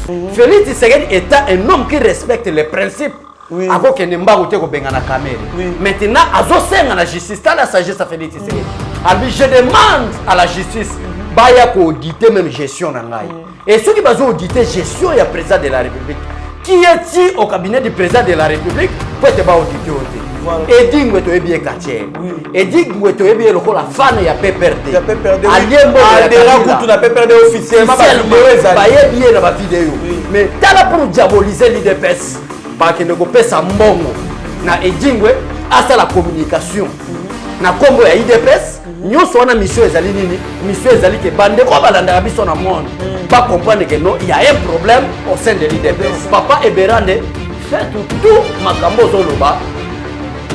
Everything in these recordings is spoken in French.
Félix Tshisekedi étant un homme qui respecte les principes. Maintenant, à la justice, à la sagesse à Félix Tshisekedi. Je demande à la justice d'auditer même gestion. Et ceux qui vont auditer gestion, il y a le président de la République. Qui est-il au cabinet du président de la République pour être audité? Et dit que tu es bien quartier. Et dit que tu es bien la fan il y a PPRD. Tu n'as pas perdu officiellement. Il y a bien vidéo. Mais tu as pour diaboliser l'IDPS. Parce que nous avons ça mbongo. Na edingwe asa la communication. Na kombo ya IDPS, nous sommes en mission ezali nini? Mission ezali ke bande ko balanda biso na monde. Pas comprendre que non, il y a un problème au sein de l'IDPS. Papa Eberande fait tout makambo zoloba.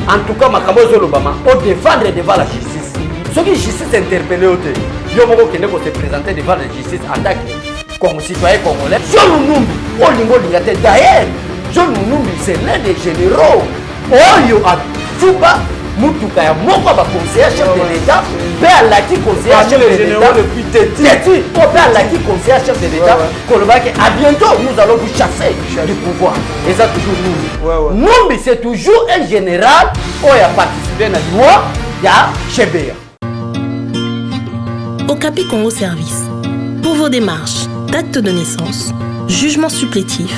En tout cas makambo zoloba au défendre devant la justice. Ceux qui justice interpellé au té. Yo moko kende ko se présenter devant la justice en tant que comme citoyen congolais. Sur le nom, au lingo lingate d'ailleurs. John Mounoumbi, c'est l'un des généraux. Oyo a Touba, Moutouka, ya moko ba conseiller chef de l'État, père Laki conseiller chef de l'État depuis Téti, père Laki conseiller chef de l'État, Kolobaki, à bientôt nous allons vous chasser du pouvoir. Et ça toujours nous. Moumbi c'est toujours un général qui a participé à la loi de Chebea. Okapi Congo Service. Pour vos démarches d'acte de naissance, jugement supplétif,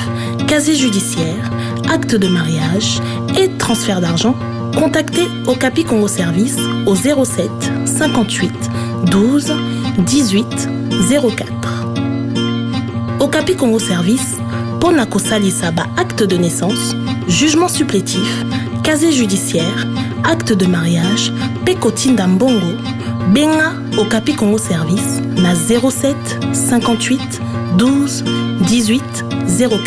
casier judiciaire, acte de mariage et transfert d'argent, contactez Okapi Congo Service au 07 58 12 18 04. Okapi Congo Service, pona kosali saba acte de naissance, jugement supplétif, casier judiciaire, acte de mariage, pekotinda mbongo, benga Okapi Congo Service na 07 58 12 18 04.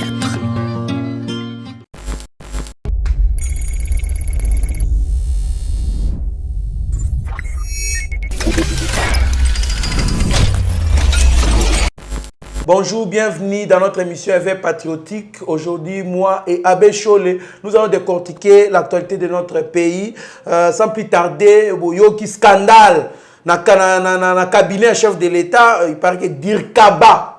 Bonjour, bienvenue dans notre émission Éveil Patriotique. Aujourd'hui, moi et Abbé Cholé, nous allons décortiquer l'actualité de notre pays. Sans plus tarder, Yoki scandale. Dans le cabinet chef de l'État, il paraît que Dirkaba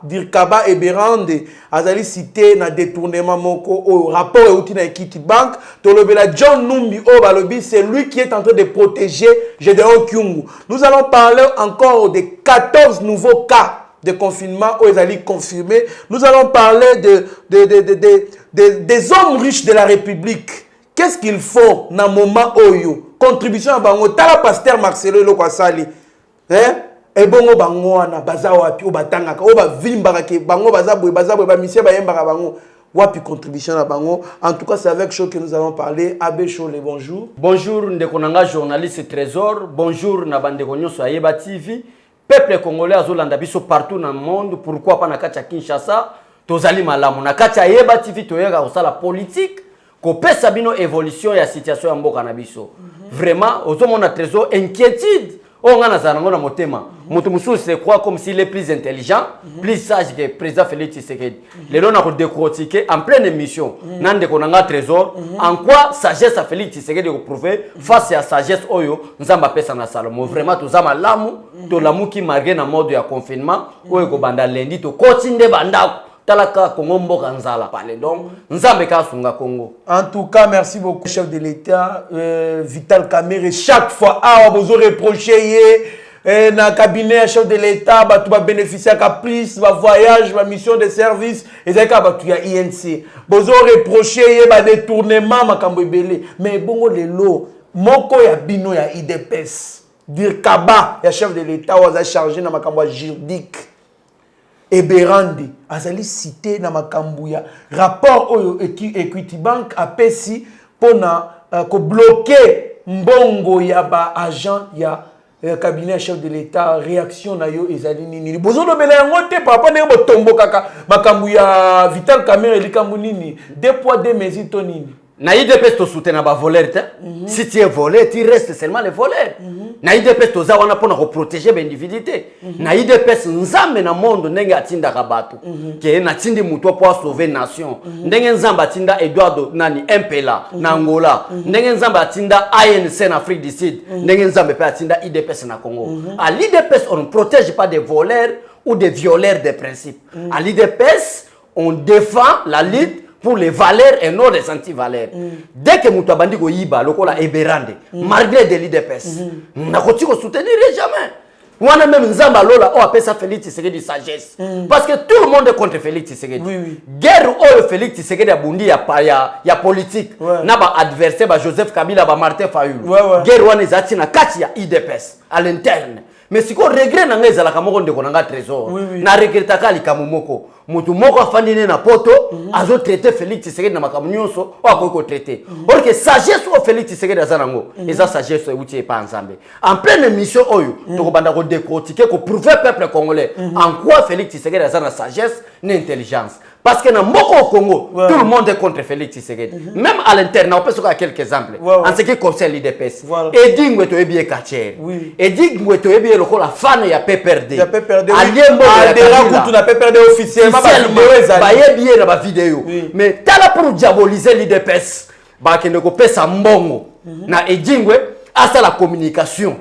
et Berande, Azali cité dans détournement moko au rapport et na Equity Bank. Tolobela John Numbi Obalobi, c'est lui qui est en train de protéger Gédéon Kyungu. Nous allons parler encore de 14 nouveaux cas de confinement où ils allaient confirmer. Nous allons parler des hommes riches de la République. Qu'est-ce qu'il faut dans le moment où contribution à Bango, tala pasteur Marcelo Lokwasali, et bongo bango na baza wapi o batangaka o ba vimbaka ke bango baza ba mission ba yembaka bango wapi contribution à bango. En tout cas, c'est avec chose que nous allons parler. Abbé Cholé, bonjour. Bonjour ndekonanga journaliste Trésor. Bonjour na bandeko nyonso ya Yeba TV. Peuple congolais azolanda biso partout dans le monde. Pourquoi pas na kati ya Kinshasa tozali malamu na kati ya Yeba TV toyeka osala politique ko pesa bino évolution ya situation ya mboka na biso. Vraiment ozomona Trésor inquiétude on a nazango na motema. Moto mususu se croit comme s'il est plus intelligent, plus sage que président Félix Tshisekedi. Les gens ont décortiqué en pleine émission. Nande konanga Trésor. En quoi sagesse à Félix Tshisekedi ko prouver face à sagesse oyo nzamba pesa na Salomo. Vraiment tozama lamu to lamu ki marqué na mode ya confinement oyo ko banda lundi to kotinde bandako. Talaka Congo mboka nzala parler donc nzambe ka sunga Congo. En tout cas, merci beaucoup chef de l'État Vital Kamerhe. Chaque fois vous reproché na cabinet chef de l'État tu vas bénéficier à caprice, va voyage, va mission de service et ça ka tu ya INC. Vous reproché ba détournement makambo ebele mais bongo lelo moko ya bino ya IDPS Dirkaba ya chef de l'État was chargé na makambo juridique. Eberandi azali cité na makambu ya rapport oyo Equity Bank apesi pona ko bloquer mbongo ya ba agent ya cabinet chef de l'État. Réaction na yo ezali nini bozono bela yango te papa ne botombo kaka makambu ya Vital Kamerhe likambu nini 2 poids 2 mesures to nini na IDPS to soutenir ba voleur te. Si tu es volé, tu restes seulement le voleur. Na IDPS to za wana pona ko protéger ba individualité. Na IDPS nzambe na monde ndenge atinda ka bato. Ke na tindi muto pour sauver nation. Ndenge nzamba atinda Eduardo nani Mpela na Angola. Ndenge nzamba atinda ANC en Afrique du Sud. Ndenge nzambe pe atinda IDPS na Congo. À l'IDPS on ne protège pas des voleurs ou des violeurs des principes. À l'IDPS on défend la lutte pour les valeurs et non les anti-valeurs. Dès que Moutou Abandi ko yiba, lokola eberande, malgré des l'IDPS, n'a pas soutenir jamais. On a même Nzamba Lola, on appelle ça Félix Tshisekedi sagesse. Parce que tout le monde est contre Félix Tshisekedi. Oui. Guerre où Félix Tshisekedi a bondi, il y a politique. N'a pas adversaire, Joseph Kabila, Martin Fayulu. Guerre où on est à Kati, il y a IDPS à l'interne. Mais si on regrette dans les alakamoko de konanga trésor, na regrette kali kamumoko, mutu moko afandine na poto, azo traité Félix Tshisekedi na makamunyoso, o akoko traité. Or que sagesse au Félix Tshisekedi azanango, eza sagesse outi pas ensemble. En pleine mission oyo, to banda ko décortiquer ko prouver peuple congolais en quoi Félix Tshisekedi azana sagesse ni intelligence. Parce que dans Moko au Congo, tout le monde est contre Félix Tshisekedi. Même à l'interne, on peut se faire quelques exemples. En ce qui concerne l'IDPS. Edi Ngweto Ebiye Kachere. Edi Ngweto Ebiye la fan ya PPRD. Ya PPRD. Aliembo ya Kabila. Tu na PPRD officiellement. Bayebiye na ba vidéo. Mais tala pour diaboliser l'IDPS. Ba kende ko pesa mbongo. Na Edi Ngwe asa la communication.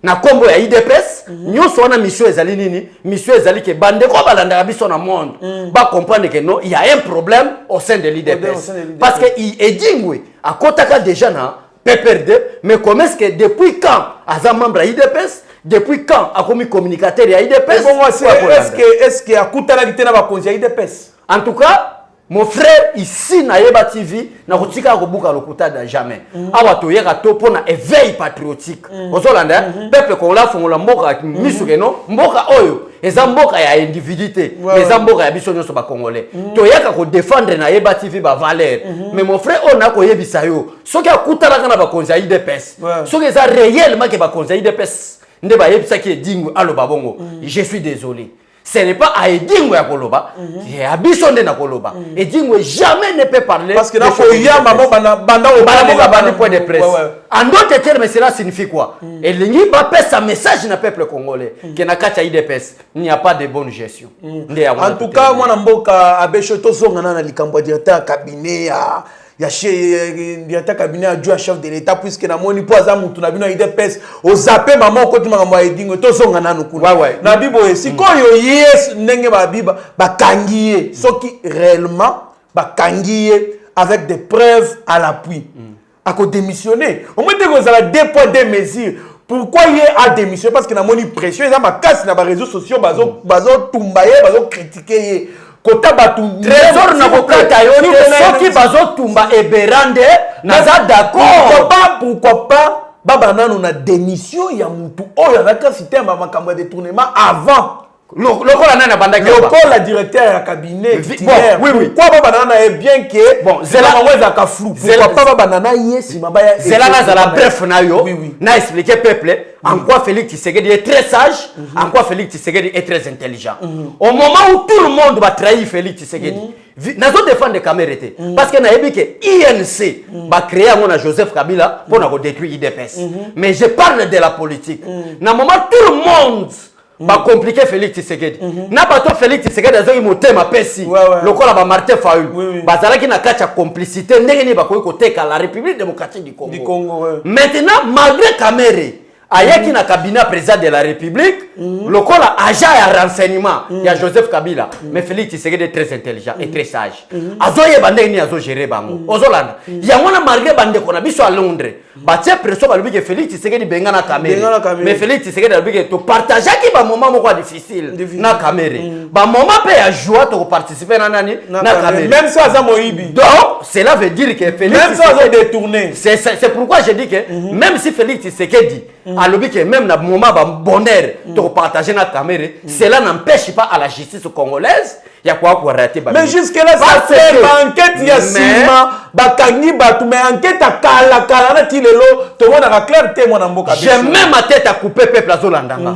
Na kombo ya IDPS, nyonso wana mission ezali nini? Mission ezali ke bande ko balanda biso na monde. Ba comprendre que non, il y a un problème au sein de l'IDPS. Parce que Edingwe a kotaka déjà na PPRD, mais comment est-ce que depuis quand aza membre à IDPS, depuis quand a commis communicateur à IDPS? Est-ce que a kutana kitena ba konzi à IDPS? En tout cas, mon frère ici na Yeba TV na kotika ko buka lokuta da jamais. Awa to yeka to pona éveil patriotique. Ozolanda peuple ko la fongola mboka misuke no mboka oyo eza mboka ya individuité, eza mboka ya biso nyonso ba congolais. To yeka ko défendre na Yeba TV ba valeur. Mais mon frère on a ko yebisa yo. Soki akutala kana ba konza IDPS. Soki eza réellement que ba konza IDPS nde ba yebisa ki Edingwe alo babongo. Je suis désolé. Ce n'est pas à Edingwe à Koloba, c'est à Bissonde na Koloba. Edingwe jamais ne peut parler. Parce que là, il y a maman banda point de presse. En d'autres termes, cela signifie quoi? Et l'Ingi va faire sa message na peuple congolais que na kacha IDPS, il n'y a pas de bonne gestion. En tout cas, moi namboka abeshoto zongana na likambo directeur cabinet ya directeur cabinet adjoint chef de l'état puisque na moni po aza mutu na bino IDPS o zappé maman ko tima ngamba Edingwe to zongana nukuna. Na bibo sikoyo yes ndenge ba biba bakangiye soki réellement bakangiye avec des preuves à l'appui. A ko démissionner. Au moins que vous avez deux poids deux mesures. Pourquoi il a démissionné? Parce que na moni pression, ils ont ma casse na ba réseaux sociaux, bazo tumbaye, bazo critiquer. Kota batu trésor na kokata yo soki bazo tumba eberande naza d'accord. Pourquoi pas baba nanu na démission ya mutu oyo na cité ma makambo de détournement avant. Lokola nana bandaki ba. Lokola directeur ya cabinet. Oui. Pourquoi baba nana est bien que bon zela mangweza ka flou. Pourquoi pas baba nana yesi mabaya. Zela na zala bref na yo. Na expliquer peuple en quoi Félix Tshisekedi est très sage, en quoi Félix Tshisekedi est très intelligent. Au moment où tout le monde va trahir Félix Tshisekedi, nous défendre les caméras. Parce que nous avons dit que l'INC va créer un Joseph Kabila pour détruire l'IDPS. Mais je parle de la politique. Dans le moment où tout le monde va compliquer Félix Tshisekedi. Na bato Félix Tshisekedi azo motema pesi. Lokola ba Martin Fayulu. Bazalaki na kacha complicité ndenge ni bakoyi koteka la République démocratique du Congo. Maintenant malgré Kamere ayaki na cabinet président de la République, lokola agent ya renseignement ya Joseph Kabila, mais Félix Tshisekedi est très intelligent et très sage. Azoye bande ni azo gérer bango. Ozolanda. Ya mona malgré bande kona biso à Londres. Ba tie pression ba lobi que Félix Tshisekedi benga na caméra. Mais Félix Tshisekedi lobi que to partager ki ba moment moko difficile na caméra. Ba moment pe ya joie to participer na nani na caméra. Même ça za moyibi. Donc cela veut dire que Félix même ça va détourner. C'est pourquoi je dis que même si Félix Tshisekedi alobi que même na moment ba bonheur to partager na caméra, cela n'empêche pas à la justice congolaise il y a quoi pour arrêter. Mais jusque là ça fait enquête ya sima bakangi batu mais enquête à kala na tilelo to mona ka clarté mona mboka. J'ai même ma tête à couper peuple azolandanga.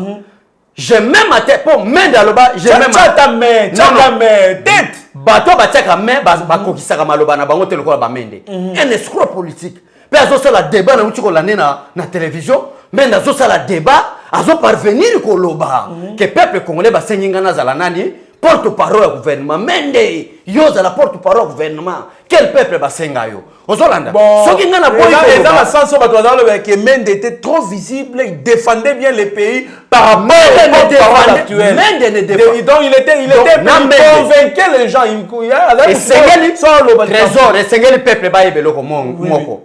J'ai même ma tête pour main dans le bas, j'ai même ta main tête bato batiaka main ba kokisaka maloba na bango te lokola ba mende. Un escroc politique. Pe azo sala débat na uti ko lande na télévision, mais nazo sala débat azo parvenir ko loba que peuple congolais ba senyinga na zala nani porte-parole au gouvernement. Mende, yo za la porte-parole au gouvernement. Quel peuple ba senga yo? Ozolanda. Bon, Ce qui est dans les gens, sens que Mende était trop visible, il défendait bien les pays par rapport au parole actuel. Donc il était convaincu les gens. Et trésor, et c'est le peuple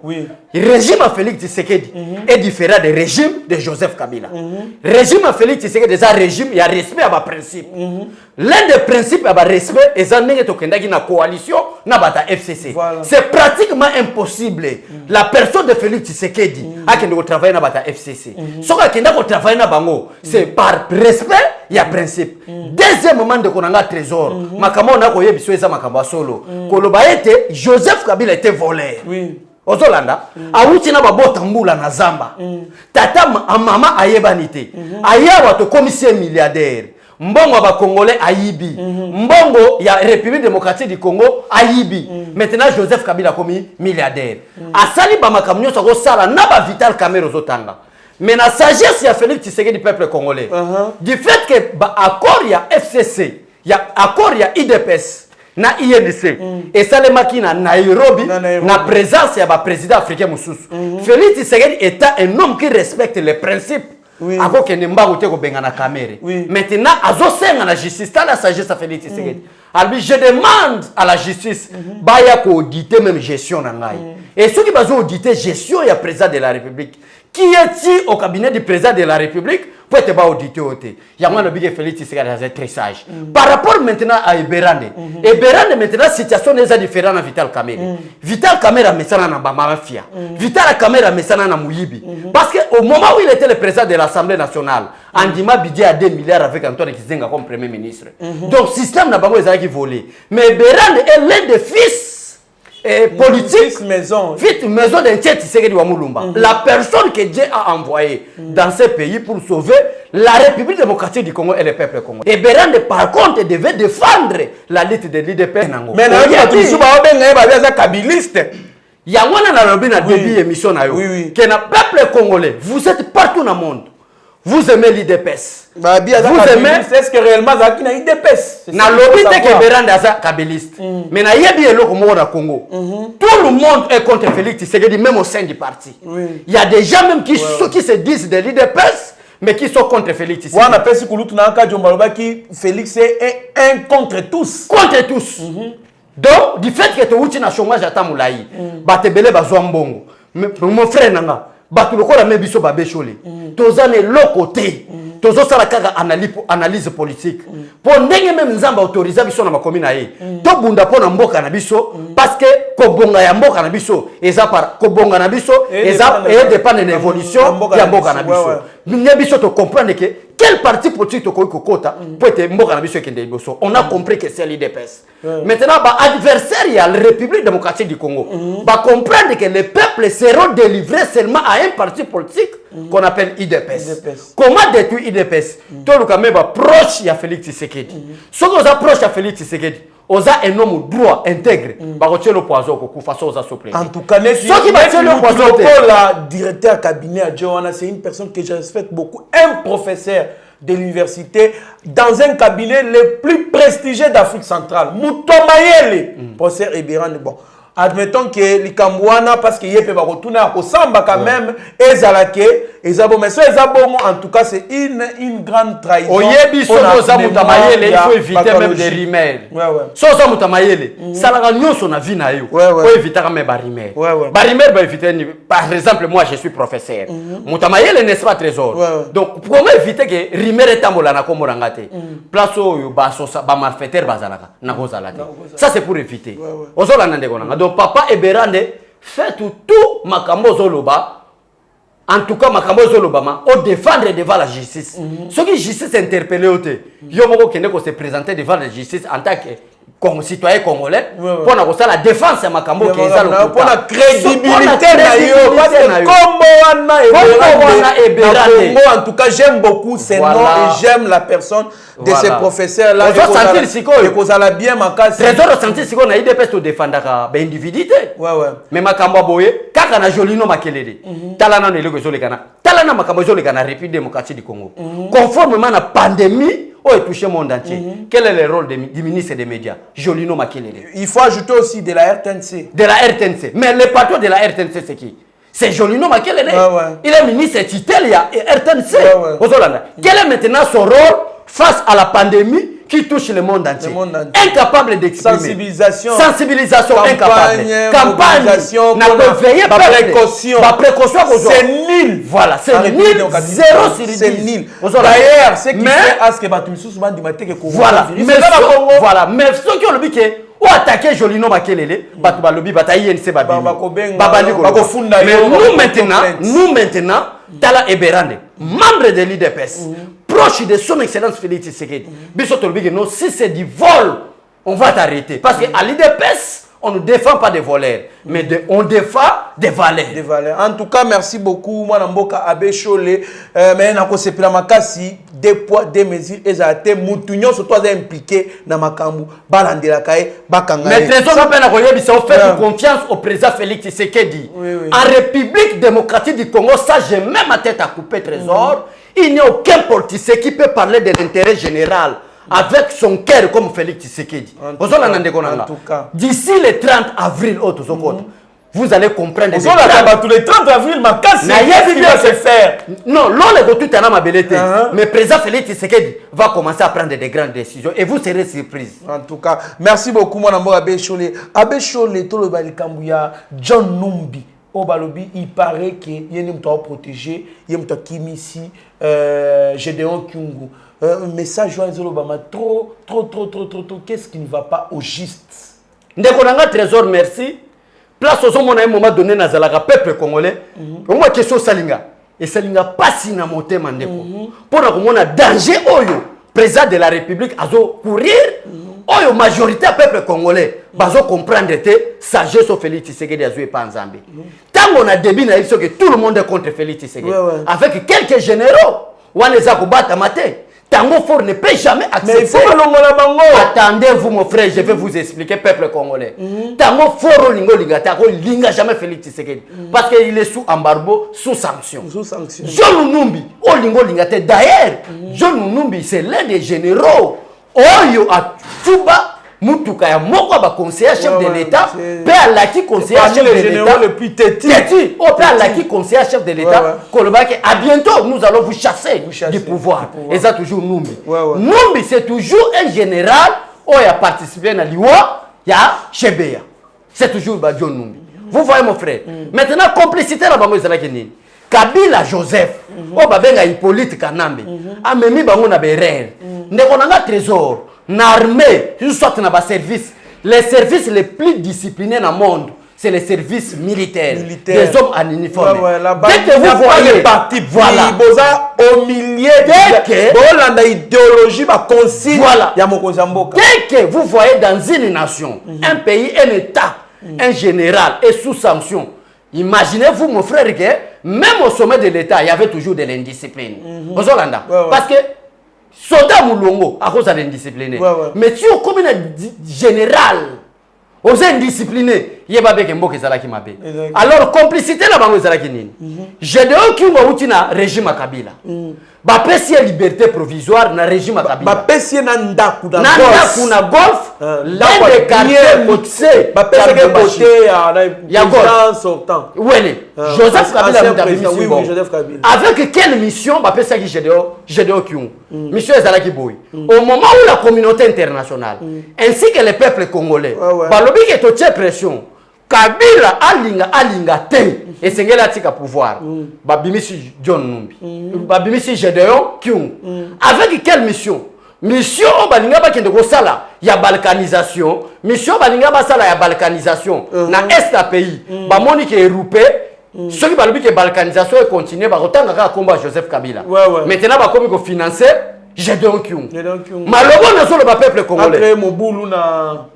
oui. Le régime à Félix Tshisekedi est différent du régime de Joseph Kabila. Le régime à Félix Tshisekedi est un régime, il y a respect à ma principe. L'un des principes à ma respect est une coalition na bata FCC. Voilà. C'est pratiquement impossible. La personne de Félix Tshisekedi a qui travailler na bata FCC. Ce qui est travailler na bango, c'est par respect, il y a principe. Deuxième moment de konanga trésor, makamo na koye biso eza makamba solo. Koloba ete Joseph Kabila était voleur. Oui. Ozolanda, awuti na babota mbula na zamba. Tata mama ayebanite. Ayawa to commissaire milliardaire. Mbongo ba Congolais ayibi. Mbongo ya République démocratique du Congo ayibi. Maintenant Joseph Kabila komi milliardaire. Asali ba makamnyo sako sala na ba Vital Kamerhe ozotanga. Mais la sagesse ya Félix Tshisekedi du peuple congolais. Du fait que ba accord ya FCC, ya accord ya IDPS na INC et ça les makina Nairobi na présence ya ba président africain mususu. Félix Tshisekedi est un homme qui respecte les principes. Oui. Maintenant, azosenga la justice, t'as la sagesse à Félix Tshisekedi. Alors, je demande à la justice, baya ko auditer même gestion nangai. Et ceux qui vont auditer gestion, il y a président de la République. Qui est-il au cabinet du président de la République pour être audité au thé? Il y a un big Félix Tshisekedi très sage. Par rapport maintenant à Eberande, Eberande maintenant situation est différente à Vital Kamerhe. Vital Kamerhe a mis ça dans la mafia. Vital Kamerhe a mis ça dans la Mouyibi. Parce qu'au moment où il était le président de l'Assemblée nationale, Andima Bidja a 2 milliards avec Antoine Kizenga comme premier ministre. Donc le système n'a pas été volé. Mais Eberande est l'un des fils politique, maison d'un tiers Tshisekedi wa Mulumba. La personne que Dieu a envoyée dans ce pays pour sauver la République démocratique du Congo et le peuple congolais. Et Berande, par contre, devait défendre la lutte de l'IDP. Mais il y a des kabilistes. Il y a un début émission que le peuple congolais, vous êtes partout dans le monde. Vous aimez l'IDPS. Vous aimez. Est-ce que réellement ça qui a l'IDPS? Na lobby te que Berande asa kabeliste. Mais na yebi eloko mo na Congo. Tout le monde est contre Félix Tshisekedi même au sein du parti. Il y a des gens même qui se disent de l'IDPS mais qui sont contre Félix Tshisekedi. On appelle ce kulutu na ka Djombaloba qui Félix est un contre tous. Contre tous. Donc du fait que tu uti na chômage atamulayi, batebele bazwa mbongo. Mon frère nanga batu lokola mebiso babeshole tozane lokote tozo sala kaka analyse politique pour ndenge même nzamba autoriser biso na makomi na ye to bunda pona mboka na biso parce que kobonga ya mboka na biso eza par kobonga na biso eza dépend de l'évolution ya mboka na biso minye biso to comprendre que quel parti politique to kokota pour être mboka na biso kende biso on a compris que c'est l'IDPS. Maintenant ba adversaire ya la République démocratique du Congo ba comprendre que les peuples seront délivrés seulement à un parti politique qu'on appelle IDPS. Comment détruire IDPS? Tout le monde est proche de Félix Tshisekedi. Si on est proche de Félix Tshisekedi, on a un homme droit, intègre. Le poison en tout cas, le directeur cabinet à Johanna, c'est une personne que je respecte beaucoup. Un professeur de l'université dans un cabinet le plus prestigieux d'Afrique centrale. Moutomayele. Professeur Eberande. Bon. Admettons que les Cambouana, parce qu'il y a des retourner à Kosamba quand même, et Zalake, et Zabo, mais ça, en tout cas, c'est une grande trahison. Au Yebi, il faut éviter même des rimels. Sosa Moutamayele, ça l'a gagné son avis, il faut éviter même des rimels. Par exemple, moi, je suis professeur. Moutamayele n'est pas trésor. Donc, comment éviter que rimel est en Molana comme Morangate? Place où il malfaiteur bazalaka, nakozalate. Ça, c'est pour éviter. Donc papa Eberande fait tout makambo zoloba. En tout cas makambo zoloba au défendre devant la justice. Ceux qui justice interpellé au té, yomoko kende ko se présenter devant la justice en tant que comme citoyen congolais pour la défense de makambo qui est pour la crédibilité en tout cas j'aime beaucoup ces noms et j'aime la personne de ces professeurs là et qu'on a bien ma case trésor ressentir si on a idée peut défendre ba individualité mais makambo boye kaka na jolino makelele talana ne leko zolekana talana makambo zolekana République démocratique du Congo conformément à la pandémie est touché le monde entier. Quel est le rôle du ministre des Médias? Jolino Makelele. Il faut ajouter aussi de la RTNC. De la RTNC. Mais le patron de la RTNC, c'est qui? C'est Jolino Makelele. Il est ministre titulaire, il y a RTNC. Quel est maintenant son rôle face à la pandémie qui touche le monde entier? Incapable d'exprimer. Sensibilisation. Incapable. Campagne. Précaution. C'est nul. Voilà, c'est nul. 0 sur 10. C'est nul. D'ailleurs, c'est qui fait à ce que Batumissou souvent dit que voilà. Mais ceux qui ont le but ou attaquer Jolino Makelele, Batubalobi, Bataï NC Babili. Mais nous maintenant, Tala Eberande, membre de l'IDPS, proche de son excellence Félix Tshisekedi, non, si c'est du vol, on va t'arrêter. Parce qu'à l'IDPS, on ne défend pas des voleurs, mais on défend des valeurs. En tout cas, merci beaucoup. Moi, Namboka Abe Chole, mais Nako Sepila Makasi, des poids, des mesures, et ça a été Moutounion, surtout impliqué dans Makambu, Balandela Kaye, Bakanga. Mais Trésor Moupenakoyebi, c'est fait confiance au président Félix Tshisekedi. En République démocratique du Congo, ça, j'ai même ma tête à couper, Trésor. Il n'y a aucun politicien qui peut parler de l'intérêt général avec son cœur comme Félix Tshisekedi. En tout cas. D'ici le 30 avril, vous allez comprendre. Tous les 30 avril, ma casse, qu'est-ce qu'il va se faire? Non, mais le président Félix Tshisekedi va commencer à prendre de grandes décisions et vous serez surpris. En tout cas, merci beaucoup, mon amour Abe Chole. Abe Chole, tout le Balikambouya, John Numbi. Au Balobi, il paraît qu'il y a un protégé, il y a un Kimisi, Gédéon Kyungu. Message joyeux Obama, trop. Qu'est-ce qui ne va pas au juste? Ndekonanga Trésor, merci. Place aux hommes, on a un moment donné dans le peuple congolais. On voit question Salinga. Et Salinga passe na monté mandeko. Pour qu'on a danger oyo, président de la République, azo courir. Oyo majorité du peuple congolais, bazo comprendre que sagesse au Félix Tshisekedi azo et pas en Zambie. Tant qu'on a débit na que tout le monde est contre Félix Tshisekedi. Avec quelques généraux, on les a combattu matin. Tango fort ne peut jamais accepter. Mais il faut que l'on attendez-vous, mon frère, je vais vous expliquer, peuple congolais. Tango fort linga jamais Félix Tshisekedi. Parce qu'il est sous embargo, sous sanction. John Numbi, d'ailleurs, John Numbi, c'est l'un des généraux. Oyo a Tuba. Mutuka ya moko ba conseiller chef de l'État, père Laki conseiller chef de l'État le plus têtu. Au père Laki conseiller chef de l'État, Kolobaki à bientôt nous allons vous chasser du pouvoir. Et ça toujours Numbi. Numbi c'est toujours un général qui a participé à l'Iwa, ya Chebeya. C'est toujours John Numbi. Vous voyez mon frère. Maintenant complicité la bango ezalaki nini? Kabila Joseph, babenga Hippolyte Kanambe, a memi bango na berere. Ndeko nanga trésor. L'armée, soit dans service, les services les plus disciplinés dans le monde, c'est les services militaires. Des hommes en uniforme. Dès que vous voyez parti, voilà. Au milieu de l'idéologie, voilà. Dès que vous voyez dans une nation, un pays, un État, un général est sous sanction, imaginez-vous, mon frère, que même au sommet de l'État, il y avait toujours de l'indiscipline. Parce que soldat Moulongo, à cause de l'indiscipliné. Mais si on comme un général, on est indiscipliné, il y a pas de mot qui m'appelle. Alors, complicité là-bas, vous avez dit. J'ai de qui ont un régime à Kabila. Ba pesi liberté provisoire na régime à Kabila. Ba pesi nanda kuna golf. L'un des quartiers motsé. Ba pesi côté ya golf sortant. Oui, Joseph Kabila. Oui, Joseph Kabila. Avec quelle mission ba pesi qui Gédéon Kyungu. Mission ezalaki boy. Au moment où la communauté internationale ainsi que le peuple congolais balobi que to tient pression. Kabila alinga te et sengela tika pouvoir babimisi John Numbi babimisi Gédéon Kyungu avec quelle mission balinga bakende ko sala ya balkanisation balinga basala ya balkanisation na est la pays ba moni ke européen ceux qui balobi que balkanisation et continuer ba rotanga ka combat Joseph Kabila maintenant ba komi ko financer Gédéon Kyungu. Malobo na solo ba peuple congolais.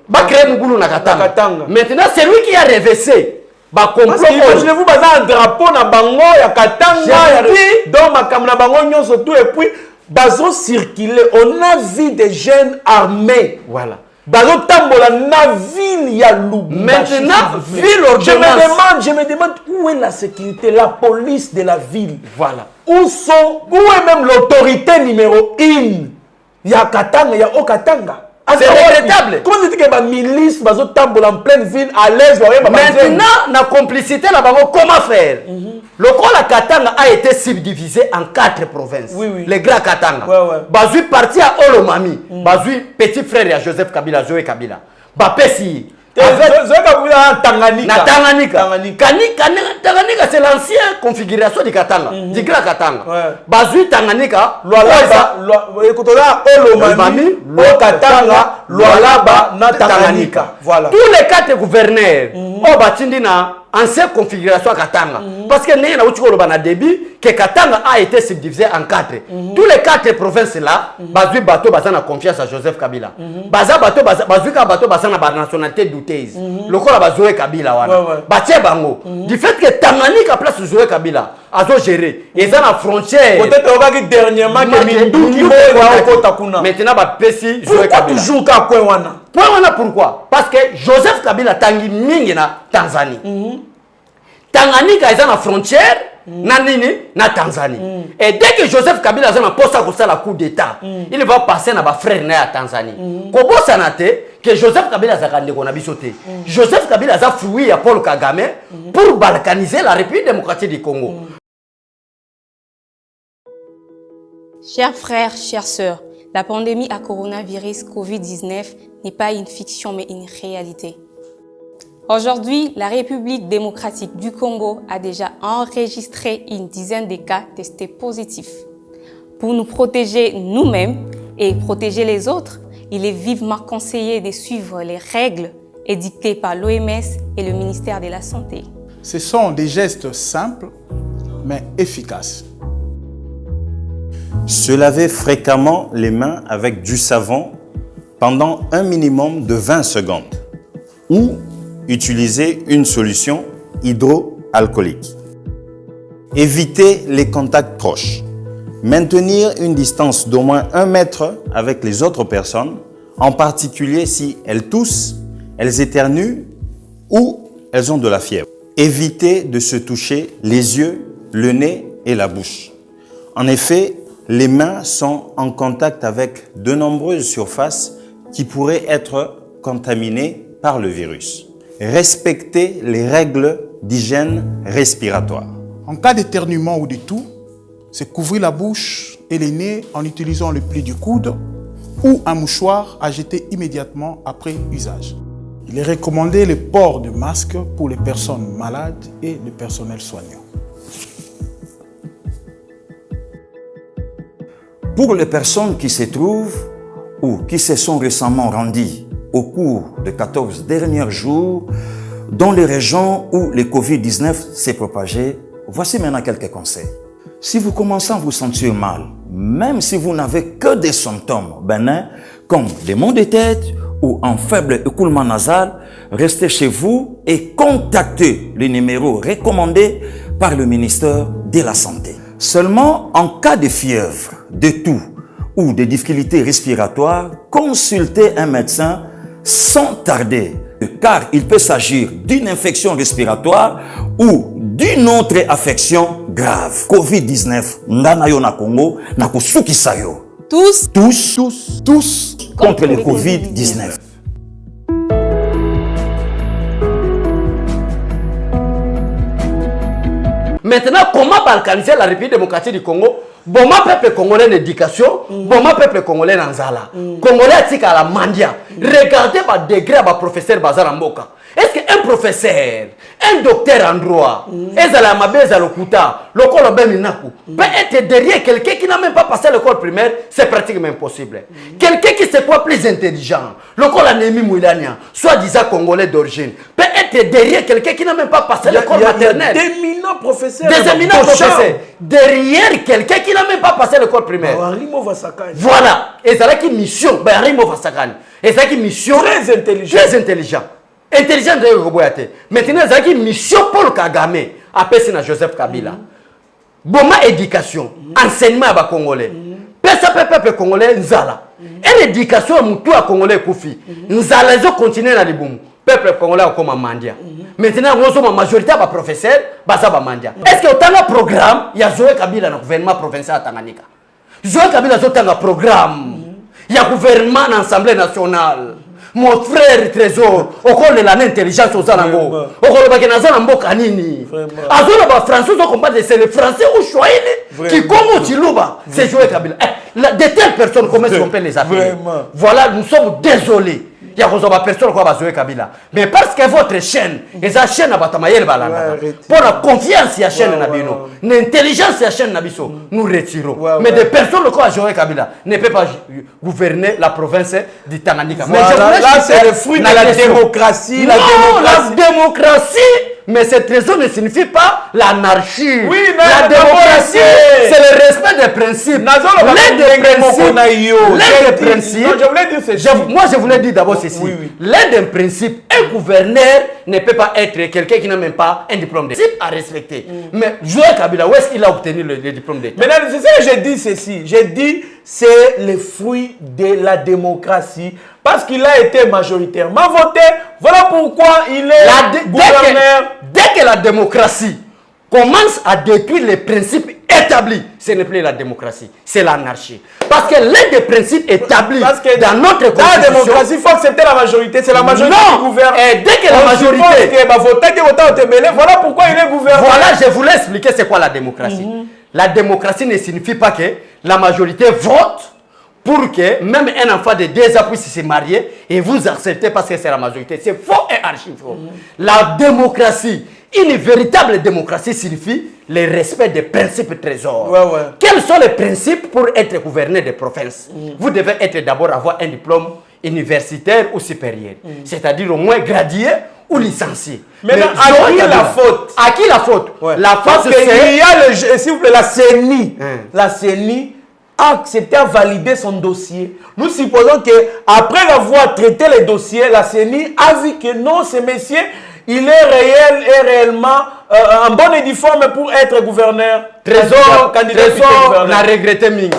Ba créer Moubulu na Katanga. Maintenant c'est lui qui a reversé. Ba complot. Imaginez-vous baza un drapeau na bango ya Katanga donc makam na bango nyonso tout et puis bazo circuler. On a vu des jeunes armés. Voilà. Bazo tambola na ville ya Lubumbashi. Maintenant, ville ordonnance. Je me demande où est la sécurité, la police de la ville. Voilà. Où est même l'autorité numéro 1? Il y a Katanga, il y a Okatanga. C'est regrettable. Comment tu dis que ma milice va en pleine ville à l'aise? Maintenant, la complicité, là, comment faire? Le corps la Katanga a été subdivisé en 4 provinces. Oui, oui. Les grands Katanga. Ouais. Bazui parti à Olomami. Bazui petit frère à Joseph Kabila, Zoé Kabila. Bapesi. Tanganyika. Tanganyika, c'est l'ancienne configuration du Katanga. Du grand Katanga. Bazui Tanganyika. Olomami, Okatanga, Lualaba, Tanganyika. Voilà. Tous les 4 gouverneurs ont bâti ancienne configuration à Katanga. Parce que nous avons un début que Katanga a été subdivisé en 4. Tous les 4 provinces là, Bazui Bato Bazana confiance à Joseph Kabila. Baza Bato Bazana la nationalité douteuse. Le corps Bazoé Kabila wana. Batie Bango. Du fait que Tanganyika place Zoé Kabila a géré. Ils ont la frontière. Peut-être dernièrement que Minduki maintenant Bapesi Zoé Kabila. Toujours ka wana. Pourquoi? Parce que Joseph Kabila tangi mingi na Tanzanie. Tanganyika est à la frontière na Tanzanie. Et dès que Joseph Kabila a posé la coup d'état, il va passer na ba frère na Tanzanie. Kobo sanate que Joseph Kabila a zakande ko na bisoté. Joseph Kabila a fui à Paul Kagame pour balkaniser la République démocratique du Congo. Chers frères, chères sœurs, la pandémie à coronavirus Covid-19 n'est pas une fiction mais une réalité. Aujourd'hui, la République démocratique du Congo a déjà enregistré une dizaine de cas testés positifs. Pour nous protéger nous-mêmes et protéger les autres, il est vivement conseillé de suivre les règles édictées par l'OMS et le ministère de la Santé. Ce sont des gestes simples mais efficaces. Se laver fréquemment les mains avec du savon pendant un minimum de 20 secondes ou utiliser une solution hydroalcoolique. Éviter les contacts proches. Maintenir une distance d'au moins 1 mètre avec les autres personnes, en particulier si elles toussent, elles éternuent ou elles ont de la fièvre. Éviter de se toucher les yeux, le nez et la bouche. En effet, les mains sont en contact avec de nombreuses surfaces qui pourraient être contaminées par le virus. Respecter les règles d'hygiène respiratoire. En cas d'éternuement ou de toux, c'est couvrir la bouche et le nez en utilisant le pli du coude ou un mouchoir à jeter immédiatement après usage. Il est recommandé le port de masque pour les personnes malades et le personnel soignant. Pour les personnes qui se trouvent ou qui se sont récemment rendues au cours des 14 derniers jours dans les régions où le Covid-19 s'est propagé, voici maintenant quelques conseils. Si vous commencez à vous sentir mal, même si vous n'avez que des symptômes bénins comme des maux de tête ou un faible écoulement nasal, restez chez vous et contactez le numéro recommandé par le ministère de la Santé. Seulement en cas de fièvre, de toux ou de difficultés respiratoires, consultez un médecin sans tarder, car il peut s'agir d'une infection respiratoire ou d'une autre affection grave. Covid-19, nganayo na Congo, na kusukisa yo. Tous contre le Covid-19. Maintenant, comment balkaniser la République démocratique du Congo? Bon, ma peuple congolais d'éducation, bon, ma peuple congolais n'anzala. Congolais atika la mandia. Regardez ma degré à ma professeur Bazar Mboka. Est-ce qu'un professeur, un docteur en droit, ezala mabeza lokuta, lokolo beminaku, peut être derrière quelqu'un qui n'a même pas passé l'école primaire, c'est pratiquement impossible. Quelqu'un qui se croit plus intelligent, lokolo Nemi Moulania, soi-disant congolais d'origine, peut être derrière quelqu'un qui n'a même pas passé l'école maternelle. Des éminents professeurs. Des éminents professeurs. Derrière quelqu'un qui n'a même pas passé l'école primaire. Voilà. Et c'est là qui mission. Et c'est là qui mission. Très intelligent. Très intelligent. Intelligent de Roboyate. Maintenant, c'est là qui mission Paul Kagame. Appelé na Joseph Kabila. Bon, ma éducation. Enseignement à Congolais. Peuple congolais, Nzala. Et l'éducation à Moutou à Congolais Koufi. Nzala, ils continuent à l'Iboum. Peuple congolais comme un mandia. Maintenant, nous sommes en majorité à professeur, basaba mandia. Est-ce que autant de programme, il y a Zoé Kabila dans le gouvernement provincial à Tanganyika? Zoé Kabila a un programme. Il y a gouvernement dans l'Assemblée nationale. Mon frère Trésor, au cours de l'intelligence aux Alango, au cours de l'Assemblée Kanini. C'est les Français ou Chouaïli qui, comme au Chilouba, c'est joué Kabila. De telles personnes, comment est-ce qu'on peut les appeler? Voilà, nous sommes désolés. Il y a des personnes qui ont joué Kabila. Mais parce que votre chaîne, et sa chaîne a batamaïel balanda. Pour la confiance, il y a chaîne Nabino. L'intelligence, il y a chaîne Nabiso. Nous retirons. Mais des personnes qui ont joué Kabila ne peuvent pas gouverner la province du Tanganyika. Voilà, là, c'est le fruit de la démocratie. La démocratie. Mais cette raison ne signifie pas l'anarchie. Oui, la démocratie, c'est le respect des principes. L'un des principes. Non, je voulais dire ceci. Moi, je voulais dire d'abord ceci. L'un des principes, un gouverneur ne peut pas être quelqu'un qui n'a même pas un diplôme d'État à respecter. Mais Joël Kabila, où est-ce qu'il a obtenu le diplôme d'État? Maintenant, c'est ça que j'ai dit ceci. J'ai dit c'est le fruit de la démocratie. Parce qu'il a été majoritairement voté. Voilà pourquoi il est gouverneur. Dès que la démocratie commence à détruire les principes établis, ce n'est plus la démocratie, c'est l'anarchie. Parce que l'un des principes établis dans notre constitution... Dans la démocratie, il faut accepter la majorité. C'est la majorité qui gouverne. Et dès que la majorité... Voilà pourquoi il est gouverneur. Voilà, je voulais expliquer c'est quoi la démocratie. La démocratie ne signifie pas que la majorité vote pour que même un enfant de 2 ans puisse se marier et vous acceptez parce que c'est la majorité. C'est faux et archi faux. La démocratie, une véritable démocratie signifie le respect des principes trésors. Quels sont les principes pour être gouverneur de province? Vous devez être d'abord avoir un diplôme universitaire ou supérieur. C'est-à-dire au moins gradué ou licencié. Maintenant, à qui la faute? À qui la faute? La faute, parce qu'il y a, s'il vous plaît, la CENI. La CENI a accepté à valider son dossier. Nous supposons qu'après avoir traité les dossiers, la CENI a vu que non, ce monsieur, il est réellement en bonne et due forme pour être gouverneur. Trésor, on a regretté Ming.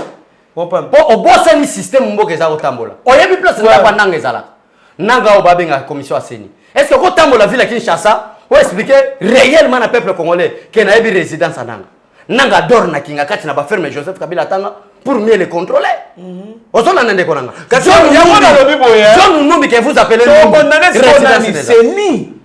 Au bout de ce système, on a tambola. On a vu place de la Nangezala. Nanga Obabenga, commission à CENI. Est-ce que quand tambola ville à Kinshasa, on expliquer réellement au peuple congolais qu'il y a une résidence à Nanga? Nanga dort na kinga kati na ba ferme Joseph Kabila tanga pour mieux les contrôler. Ozona nande konanga. John Numbi que vous appelez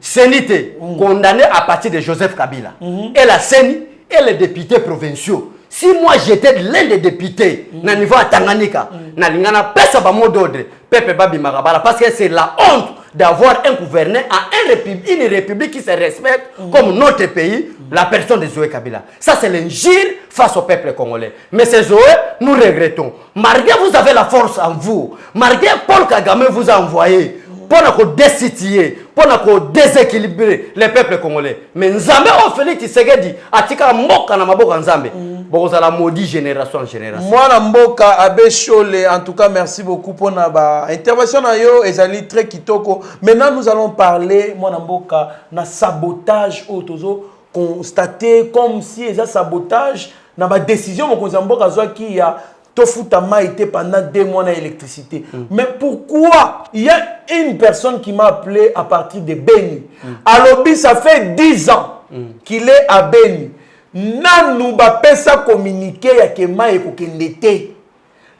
Sénité condamné à partir de Joseph Kabila. Et la CENI et les députés provinciaux. Si moi j'étais l'un des députés na niveau à Tanganyika, na lingana pesa ba mot d'ordre, Pepe Babi Marabala parce que c'est la honte d'avoir un gouverneur à une république qui se respecte comme notre pays, la personne de Zoé Kabila. Ça, c'est l'injure face au peuple congolais. Mais c'est Zoé, nous regrettons. Malgré vous avez la force en vous, malgré Paul Kagame vous a envoyé pour destituer, pour déséquilibrer les peuples congolais. Mais Nzambe a fait Tshisekedi atika moka na maboka Nzambe. Bon, ça la maudit génération en génération. Moi, Namboka Abe Chole, en tout cas, merci beaucoup pour notre intervention. Ezali très kitoko. Maintenant, nous allons parler, moi, Namboka, na sabotage autozo constaté comme si il y a sabotage na ba décision mon Namboka qui a Tofutama été pendant 2 mois d'électricité. Mais pourquoi il y a une personne qui m'a appelé à partir de Beni? Alobi, ça fait 10 ans qu'il est à Beni. Nanou ba pesa communiquer ya ke ma ekokendete.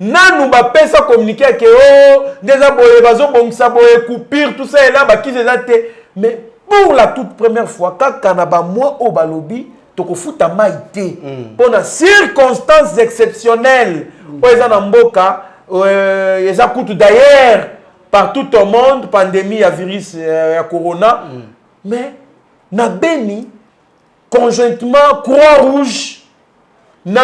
Nanou ba pesa communiquer ya ke oh déjà boye bazo bongisa boye coupure tout ça et là ba ki zate. Mais pour la toute première fois kaka na ba moi au balobi toko futa maité pour na circonstances exceptionnelles. Oza na mboka eza kutu d'ailleurs partout au monde pandémie ya virus ya corona. Mais na Beni conjointement Croix-Rouge na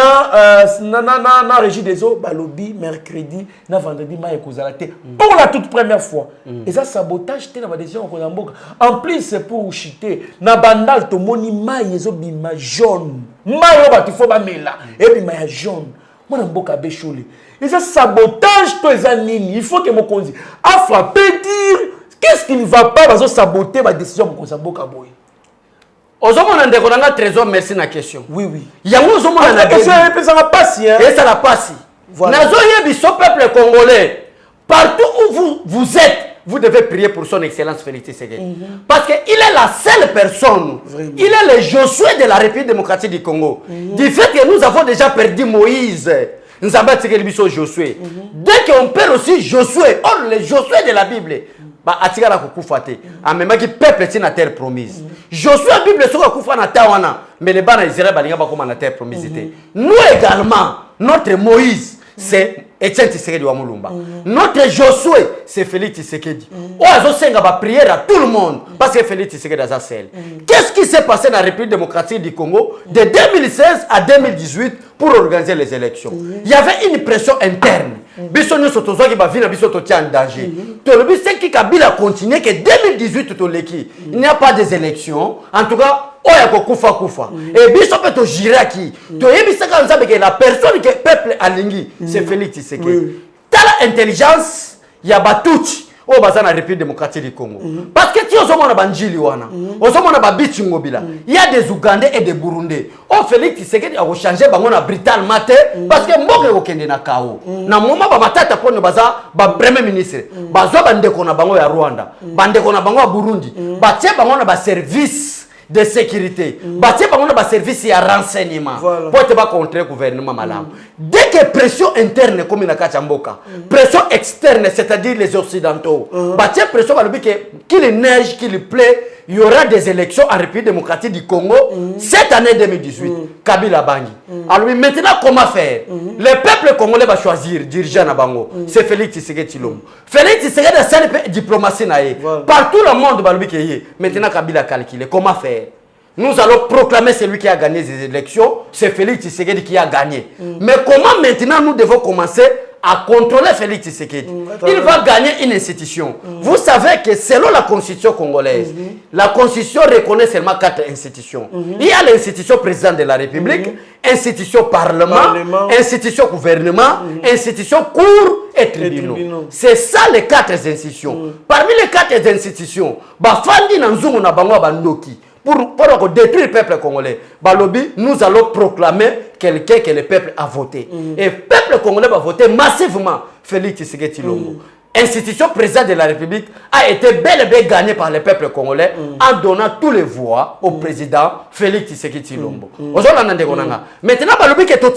Régie des eaux balobi mercredi na vendredi ma ekozalate pour la toute première fois et ça sabotage te na ba décision ko mboka en plus c'est pour chiter na bandal to moni mai ezo bima jaune mai o ba tifo ba mela et bima ya jaune mona mboka bechole et ça sabotage to eza nini il faut que mokonzi a frappé dire qu'est-ce qui ne va pas bazo saboter ba décision ko mboka boy. Ozomona ndeko nanga Trésor, merci na question. Oui, oui. Yango ozomona na question et ça va passer hein. Et ça la passe. Nazo yebi so peuple congolais. Partout où vous êtes, vous devez prier pour son excellence Félix Tshisekedi. Parce que il est la seule personne. Vraiment. Il est le Josué de la République démocratique du Congo. Du fait que nous avons déjà perdu Moïse. Nzamba tsikeli biso Josué. Dès qu'on perd aussi Josué, or le Josué de la Bible, bah atikala kukufa te. Amema ki peuple ti na terre promise. Josué la Bible soka kufa na tawana, mais les bana Israël balinga ba koma na terre promise te. Nous également, notre Moïse c'est Etienne Tshisekedi wa Mulumba. Notre Josué, c'est Félix Tshisekedi. On a ba prière à tout le monde parce que Félix Tshisekedi a celle. Qu'est-ce qui s'est passé dans la République démocratique du Congo de 2016 à 2018 pour organiser les élections? Il y avait une pression interne. Biso nous sommes tous qui ba vina biso to en danger. To le but c'est que Kabila continue que 2018 to leki. Il n'y a pas des élections. En tout cas, oya ko kufa kufa. Et biso peut to girer qui. To yebisa ka nzabe que la personne que peuple alingi c'est Félix Tshisekedi. Telle intelligence ya batuchi o baza na République démocratique du Congo. Parce que ti ozomona banjili wana. Ozomona ba bichi ngobila. Il y a des Ougandais et des Burundais. O Félix Tshisekedi a changer bango na brutal maté parce que mboke ko kende na kao. Na moment ba matata pone baza ba premier ministre. Bazwa bandeko na bango ya Rwanda. Bandeko na bango ya Burundi. Ba tie bango na ba service de sécurité. Bâtir par contre, service et renseignement. Pour te contrer le gouvernement malade. Dès que pression interne comme une Kachamboka, pression externe, c'est-à-dire les Occidentaux, bâtir pression par le but qu'il neige, qu'il plaît, il y aura des élections en République démocratique du Congo cette année 2018. Kabila Bangi. Alors maintenant, comment faire? Le peuple congolais va choisir dirigeant à Bango. C'est Félix Tshisekedi Tshilombo. Félix Tshisekedi a cette diplomatie. Partout le monde va le dire. Maintenant, Kabila a calculé. Comment faire? Nous allons proclamer celui qui a gagné ces élections. C'est Félix Tshisekedi qui a gagné. Mais comment maintenant nous devons commencer à contrôler Félix Tshisekedi? Il va gagner une institution. Vous savez que selon la constitution congolaise, la constitution reconnaît seulement 4 institutions. Il y a l'institution président de la République, institution parlement, institution gouvernement, institution cour et tribunaux. C'est ça les 4 institutions. Parmi les 4 institutions, Bafandi Nanzungu na Bango Bandoki. Pour détruire le peuple congolais, Balobi, nous allons proclamer quelqu'un que le peuple a voté. Et le peuple congolais va voter massivement Félix Tshisekedi Tshilombo. Institution président de la République a été bel et bien gagnée par le peuple congolais en donnant tous les voix au président Félix Tshisekedi Tshilombo. Maintenant, Balobi que tu as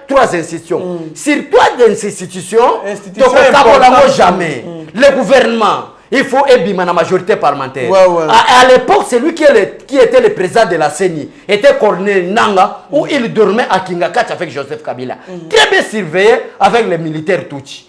3 institutions. Sur 3 institutions, tu n'as jamais. Le gouvernement. Il faut ébima la majorité parlementaire. À l'époque, c'est lui qui était le président de la CENI. Était Corneille Nanga, où il dormait à Kingakach avec Joseph Kabila. Très bien surveillé avec les militaires Tutsi.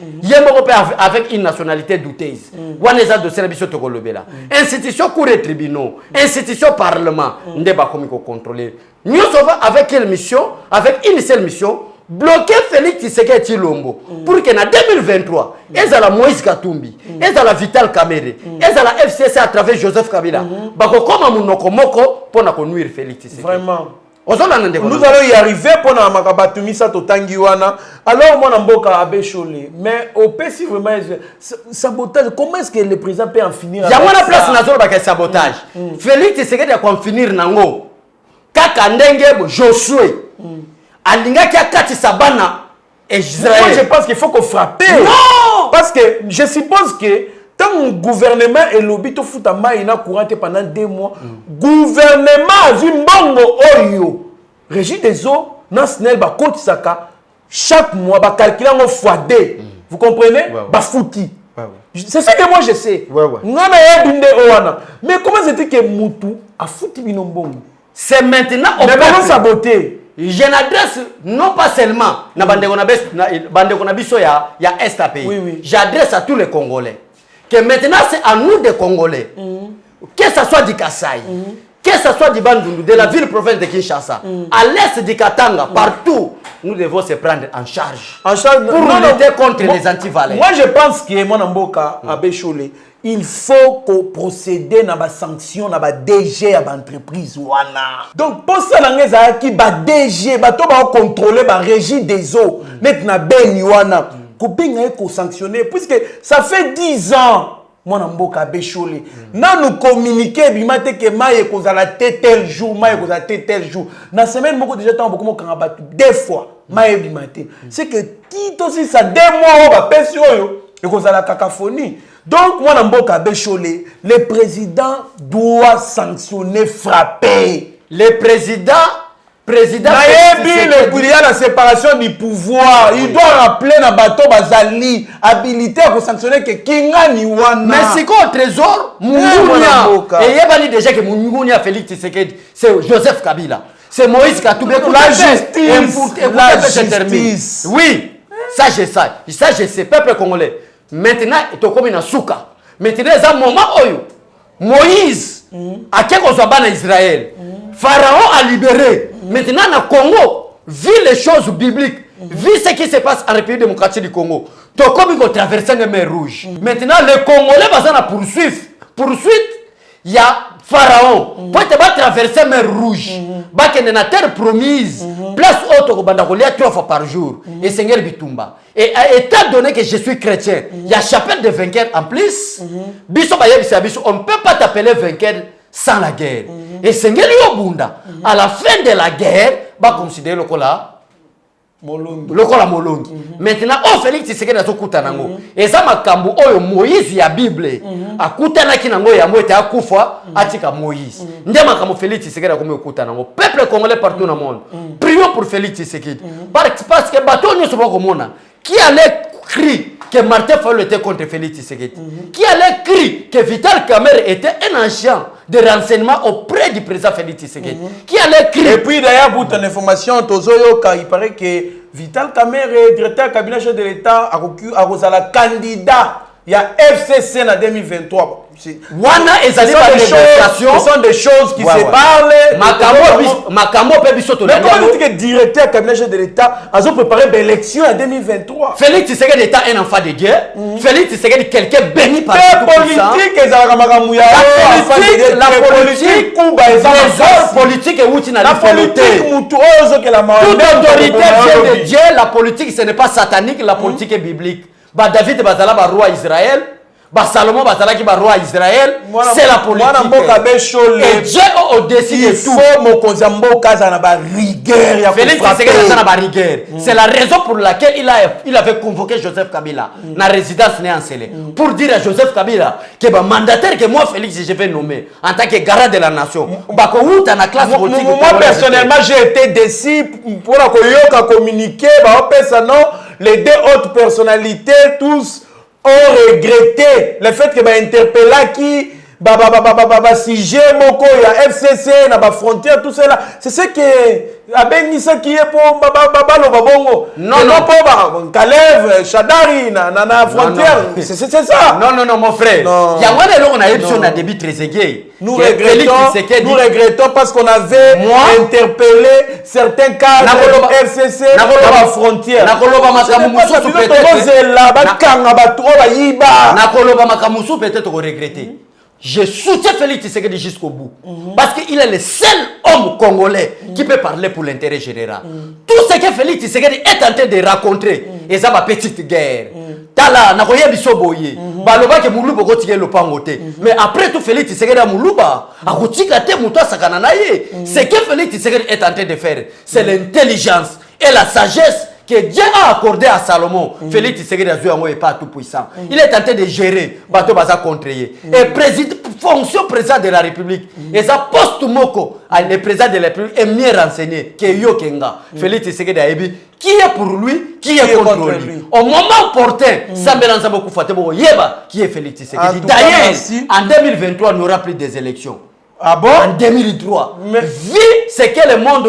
Avec une nationalité douteuse. Waneza de Sénébiso Togolobela. Institution cour et tribunaux. Institution parlement. Ndeba komiko contrôler. Nous sommes avec quelle mission? Avec une seule mission. Bloquer Félix Tshisekedi Tshilombo pour que en 2023, ils la Moïse Katumbi, ils la Vital Kamerhe, ils la FCC à travers Joseph Kabila, bakokoma munoko moko pour nuire Félix Tshisekedi. Vraiment. Nous allons y arriver pour na makabatumisa totangiwana. Alors moi Mboka Abeshole, mais au PC vraiment sabotage. Comment est-ce que le président peut en finir? Il y a une place nazolo ba sabotage. Félix Tshisekedi a quoi finir nango. Kaka ndenge Josué. Alinga qui a kati sabana Israël. Moi je pense qu'il faut qu'on frappe. Non! Parce que je suppose que tant le gouvernement et lobby to futa maïna courant pendant 2 mois, gouvernement Zimbongo Oyo, Régie des eaux, national ba côte saka chaque mois ba calculer en x2. Vous comprenez? Ba fouti. C'est ça que moi je sais. Mais comment c'était que Moutou a foutu binombongo? C'est maintenant on peut saboter. Je n'adresse non pas seulement na bandeko na biso ya STP. J'adresse à tous les Congolais. Que maintenant c'est à nous des Congolais. Que ce soit du Kasaï, que ce soit du Bandundu, de la ville-province de Kinshasa, à l'est du Katanga, partout, nous devons se prendre en charge. Pour lutter contre les antivaleurs. Moi je pense que mon Mboka Abeshole, il faut qu'on procède à des sanctions, à des DG, à des entreprises. Donc, pour ça, il y a des DG, qui contrôler la régie des eaux. Maintenant, il y a des sanctionner. Puisque ça fait 10 ans, moi, Mboka Beshole, nous communiquons, que maille cause à la tel jour, maille cause à tel jour. Dans la semaine, beaucoup déjà temps beaucoup deux fois, maille bimate. C'est que tout aussi ça 2 mois, on va payer sur eux et cause à la cacophonie. Donc, moi, Mboka Beshole, le président doit sanctionner, frapper. Le président président il y a la séparation du pouvoir. Il doit rappeler na bateau bazali habilité à sanctionner que kinga ni wana. Mais c'est quoi au trésor Mungunia. Et il y a déjà que Mungunia Félix Tshisekedi, c'est Joseph Kabila. C'est Moïse Katumbi. La justice. Oui, ça je sais. Ça je sais, peuple congolais. Maintenant, il est comme une souka. Maintenant, il y a un moment où Moïse a quelque chose en Israël. Pharaon a libéré. Maintenant, dans le Congo, vu les choses bibliques, vu ce qui se passe en République démocratique du Congo, tu comme il traverse la mer Rouge. Maintenant, les Congolais vont poursuivre. Poursuite, il y a Pharaon. Pour te traverser la mer Rouge, il y a une terre promise. Place haute, il y a 3 fois par jour. Et Seigneur Bitumba. Et étant donné que je suis chrétien, il y a chapelle de vainqueur en plus. On ne peut pas t'appeler vainqueur sans la guerre. Et Seigneur Yobunda, à la fin de la guerre, va considérer le kola Molongi. Maintenant, Félix Tshisekedi a kutanango. Et ça makambo oyo Moïse ya Bible. Akutana kinango ya moite akufa atika Moïse. Ndé makambo Félix Tshisekedi a komi kutanango. Peuple congolais partout dans le monde. Prions pour Félix Tshisekedi. Parce que bateau ne se pas comme qui allait crier que Martin Fayulu était contre Félix Tshisekedi. Qui allait crier que Vital Kamerhe était un agent de renseignement auprès du président Félix Tshisekedi. Qui allait crier. Et puis d'ailleurs, pour ton information, Tozoyoka, il paraît que Vital Kamerhe, directeur du cabinet chef de l'État, a candidat. Il y a FCC en 2023. Ce sont des choses qui se parlent. Makambo Pebisoto. Mais comment dit que directeur du cabinet chef de l'État a préparé l'élection en 2023? Félix Tshisekedi est un enfant de Dieu. Félix Tshisekedi quelqu'un béni par Dieu. La politique, toute autorité vient de Dieu. La politique, ce n'est pas satanique, la politique est biblique. David Bazala, roi Israël. Salomon Bazala, roi Israël. C'est la politique. Et Dieu a décidé de tout. Félix Tshisekedi a rigueur. C'est la raison pour laquelle il avait convoqué Joseph Kabila dans la résidence Néancelé. Pour dire à Joseph Kabila que le mandataire que moi, Félix, je vais nommer en tant que garant de la nation. Moi, personnellement, j'ai été déçu pour communiquer. Les 2 autres personnalités, tous ont regretté le fait que interpellé qui si Moko, il y a FCC, il y a frontière, tout cela. C'est ce que Abenissa qui est pour Babongo. Non, pour Kalev, Chadari, na frontière. C'est ça. Non, mon frère. Il y a un élection à début très égay. Nous regrettons parce qu'on avait interpellé certains cas de FCC à la frontière. Peut-être regretter. Je soutiens Félix Tshisekedi jusqu'au bout. Parce qu'il est le seul homme congolais qui peut parler pour l'intérêt général. Tout ce que Félix Tshisekedi est en train de raconter, et ça ma petite guerre. Tala, nakoye bisoboye. Baloba ke muluba kotiye lopangote. Mais après tout Félix Tshisekedi a muluba, akotika te muto sakana na ye. Ce que Félix Tshisekedi est en train de faire, c'est l'intelligence et la sagesse que Dieu a accordé à Salomon. Félix Tshisekedi n'est pas tout puissant. Il est en train de gérer bateau baza contre lui. Et fonction président de la République. Et ça poste moko, le président de la République est mieux renseigné que Yokenga. Félix Tshisekedi a dit qui est pour lui, qui est contre lui. Au moment opportun, ça mélange beaucoup Yeba qui est Félix Tshisekedi. D'ailleurs, en 2023, il n'y aura plus des élections. Ah bon? En 2003. Vu ce que le monde